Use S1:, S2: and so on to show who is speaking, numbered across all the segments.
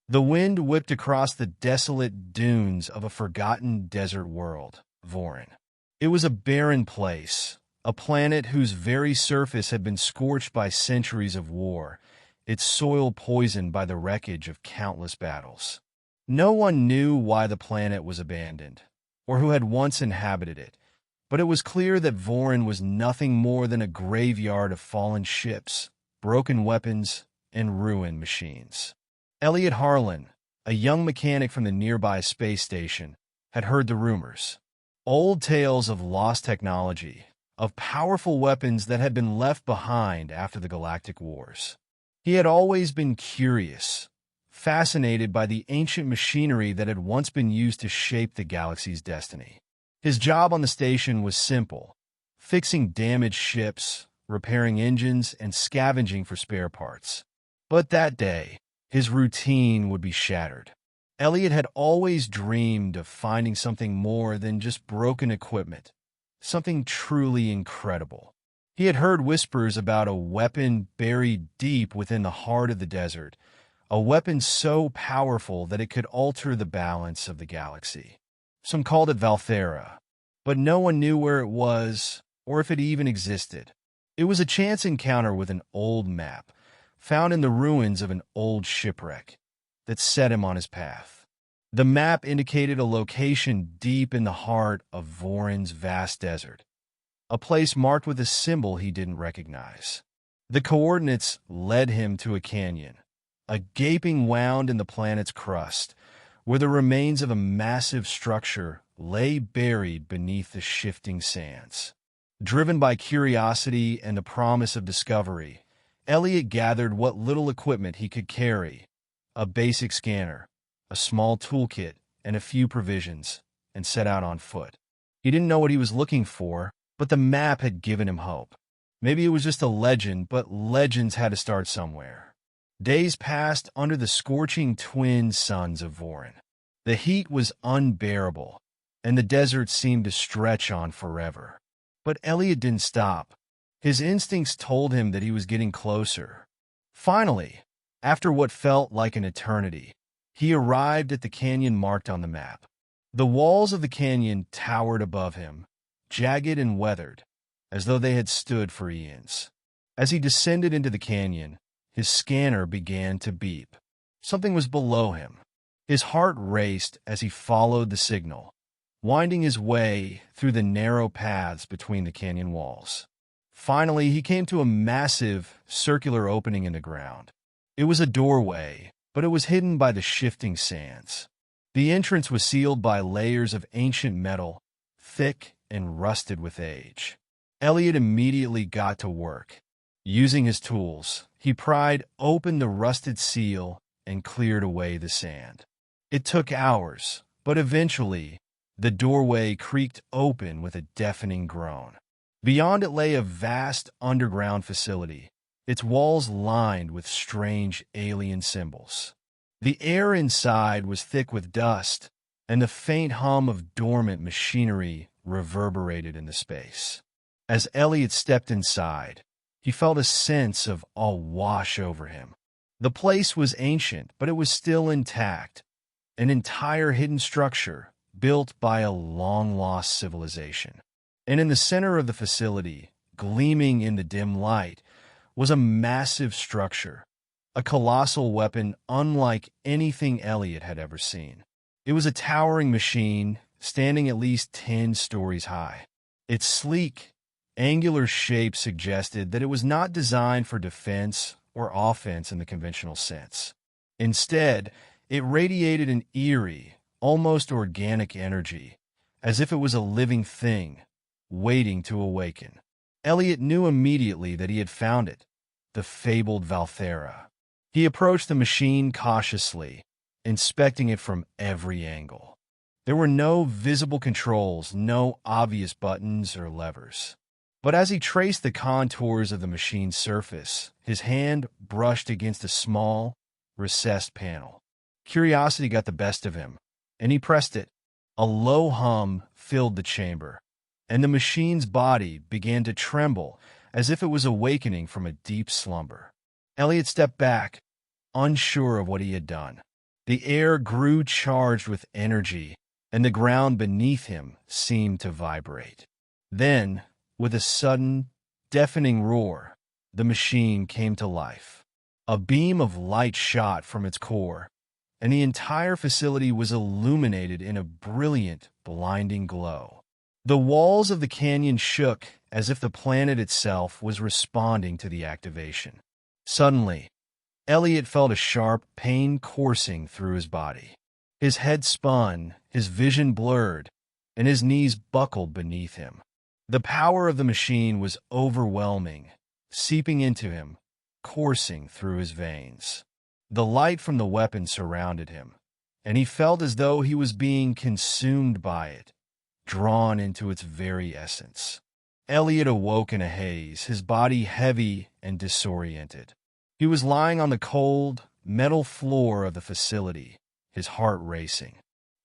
S1: The wind whipped across the desolate dunes of a forgotten desert world, Vorin. It was a barren place, a planet whose very surface had been scorched by centuries of war, its soil poisoned by the wreckage of countless battles. No one knew why the planet was abandoned, or who had once inhabited it, but it was clear that Vorin was nothing more than a graveyard of fallen ships, broken weapons, and ruined machines. Elliot Harlan, a young mechanic from the nearby space station, had heard the rumors. Old tales of lost technology, of powerful weapons that had been left behind after the Galactic Wars. He had always been curious, fascinated by the ancient machinery that had once been used to shape the galaxy's destiny. His job on the station was simple: fixing damaged ships, repairing engines, and scavenging for spare parts. But that day, his routine would be shattered. Elliot had always dreamed of finding something more than just broken equipment, something truly incredible. He had heard whispers about a weapon buried deep within the heart of the desert, a weapon so powerful that it could alter the balance of the galaxy. Some called it Valthera, but no one knew where it was or if it even existed. It was a chance encounter with an old map, found in the ruins of an old shipwreck, that set him on his path. The map indicated a location deep in the heart of Vorin's vast desert, a place marked with a symbol he didn't recognize. The coordinates led him to a canyon, a gaping wound in the planet's crust, where the remains of a massive structure lay buried beneath the shifting sands. Driven by curiosity and the promise of discovery, Elliot gathered what little equipment he could carry: a basic scanner, a small toolkit, and a few provisions, and set out on foot. He didn't know what he was looking for, but the map had given him hope. Maybe it was just a legend, but legends had to start somewhere. Days passed under the scorching twin suns of Vorin. The heat was unbearable, and the desert seemed to stretch on forever. But Elliot didn't stop. His instincts told him that he was getting closer. Finally, after what felt like an eternity, he arrived at the canyon marked on the map. The walls of the canyon towered above him, jagged and weathered, as though they had stood for eons. As he descended into the canyon, his scanner began to beep. Something was below him. His heart raced as he followed the signal, winding his way through the narrow paths between the canyon walls. Finally, he came to a massive, circular opening in the ground. It was a doorway, but it was hidden by the shifting sands. The entrance was sealed by layers of ancient metal, thick and rusted with age. Elliot immediately got to work. Using his tools, he pried open the rusted seal and cleared away the sand. It took hours, but eventually, the doorway creaked open with a deafening groan. Beyond it lay a vast underground facility, its walls lined with strange alien symbols. The air inside was thick with dust, and the faint hum of dormant machinery reverberated in the space. As Elliot stepped inside, he felt a sense of awe wash over him. The place was ancient, but it was still intact, an entire hidden structure built by a long-lost civilization. And in the center of the facility, gleaming in the dim light, was a massive structure, a colossal weapon unlike anything Elliot had ever seen. It was a towering machine, standing at least 10 stories high. Its sleek, angular shape suggested that it was not designed for defense or offense in the conventional sense. Instead, it radiated an eerie, almost organic energy, as if it was a living thing, waiting to awaken. Elliot knew immediately that he had found it, the fabled Valthera. He approached the machine cautiously, inspecting it from every angle. There were no visible controls, no obvious buttons or levers. But as he traced the contours of the machine's surface, his hand brushed against a small, recessed panel. Curiosity got the best of him, and he pressed it. A low hum filled the chamber, and the machine's body began to tremble as if it was awakening from a deep slumber. Elliot stepped back, unsure of what he had done. The air grew charged with energy, and the ground beneath him seemed to vibrate. Then, with a sudden, deafening roar, the machine came to life. A beam of light shot from its core, and the entire facility was illuminated in a brilliant, blinding glow. The walls of the canyon shook as if the planet itself was responding to the activation. Suddenly, Elliot felt a sharp pain coursing through his body. His head spun, his vision blurred, and his knees buckled beneath him. The power of the machine was overwhelming, seeping into him, coursing through his veins. The light from the weapon surrounded him, and he felt as though he was being consumed by it, drawn into its very essence. Elliot awoke in a haze, his body heavy and disoriented. He was lying on the cold, metal floor of the facility, his heart racing.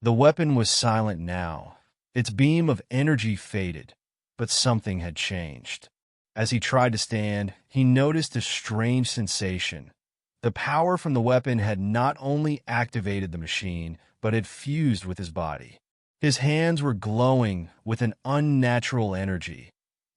S1: The weapon was silent now. Its beam of energy faded, but something had changed. As he tried to stand, he noticed a strange sensation. The power from the weapon had not only activated the machine, but had fused with his body. His hands were glowing with an unnatural energy,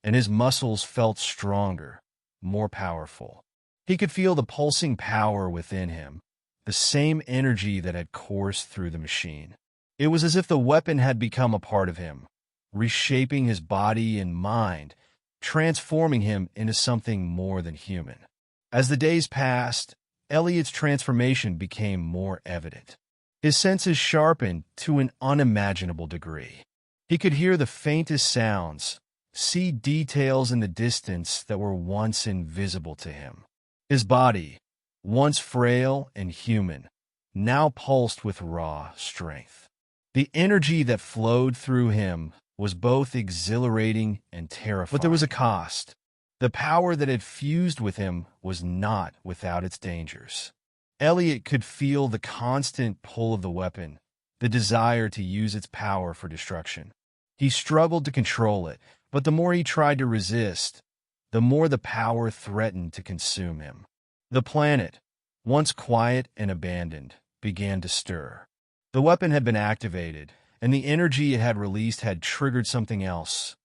S1: and his muscles felt stronger, more powerful. He could feel the pulsing power within him, the same energy that had coursed through the machine. It was as if the weapon had become a part of him, reshaping his body and mind, transforming him into something more than human. As the days passed, Elliot's transformation became more evident. His senses sharpened to an unimaginable degree. He could hear the faintest sounds, see details in the distance that were once invisible to him. His body, once frail and human, now pulsed with raw strength. The energy that flowed through him was both exhilarating and terrifying. But there was a cost. The power that had fused with him was not without its dangers. Elliot could feel the constant pull of the weapon, the desire to use its power for destruction. He struggled to control it, but the more he tried to resist, the more the power threatened to consume him. The planet, once quiet and abandoned, began to stir. The weapon had been activated, and the energy it had released had triggered something else.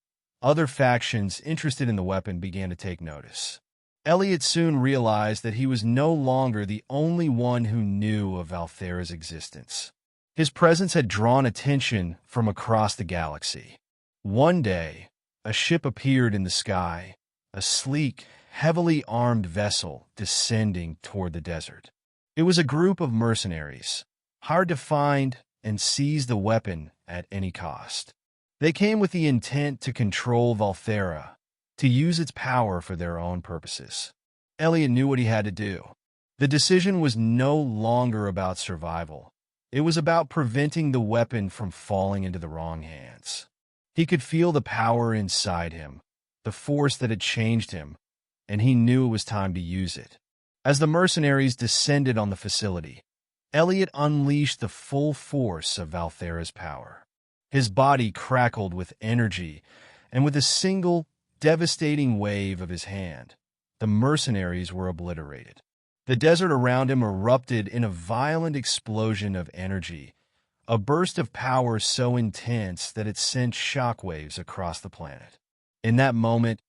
S1: Other factions interested in the weapon began to take notice. Elliot soon realized that he was no longer the only one who knew of Valthera's existence. His presence had drawn attention from across the galaxy. One day, a ship appeared in the sky, a sleek, heavily armed vessel descending toward the desert. It was a group of mercenaries, hired to find and seize the weapon at any cost. They came with the intent to control Valthera, to use its power for their own purposes. Elliot knew what he had to do. The decision was no longer about survival. It was about preventing the weapon from falling into the wrong hands. He could feel the power inside him, the force that had changed him, and he knew it was time to use it. As the mercenaries descended on the facility, Elliot unleashed the full force of Valthera's power. His body crackled with energy, and with a single, devastating wave of his hand, the mercenaries were obliterated. The desert around him erupted in a violent explosion of energy, a burst of power so intense that it sent shockwaves across the planet. In that moment,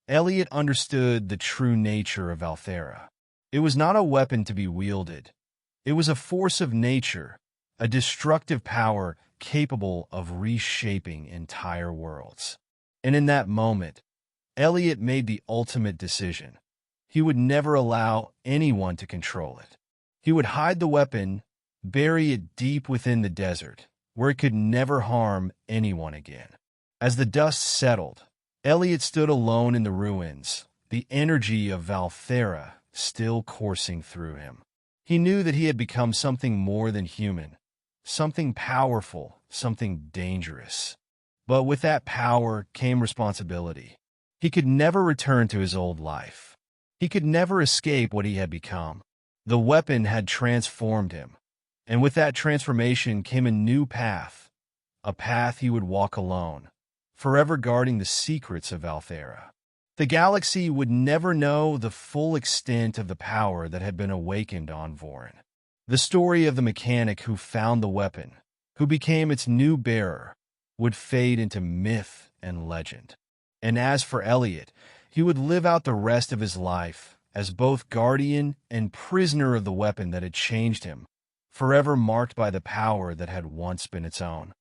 S1: Elliot understood the true nature of Valthera. It was not a weapon to be wielded. It was a force of nature, a destructive power capable of reshaping entire worlds. And in that moment, Elliot made the ultimate decision. He would never allow anyone to control it. He would hide the weapon, bury it deep within the desert, where it could never harm anyone again. As the dust settled, Elliot stood alone in the ruins, the energy of Valthera still coursing through him. He knew that he had become something more than human, something powerful, something dangerous. But with that power came responsibility. He could never return to his old life. He could never escape what he had become. The weapon had transformed him, and with that transformation came a new path, a path he would walk alone, forever guarding the secrets of Valthera. The galaxy would never know the full extent of the power that had been awakened on Vorin. The story of the mechanic who found the weapon, who became its new bearer, would fade into myth and legend. And as for Elliot, he would live out the rest of his life as both guardian and prisoner of the weapon that had changed him, forever marked by the power that had once been its own.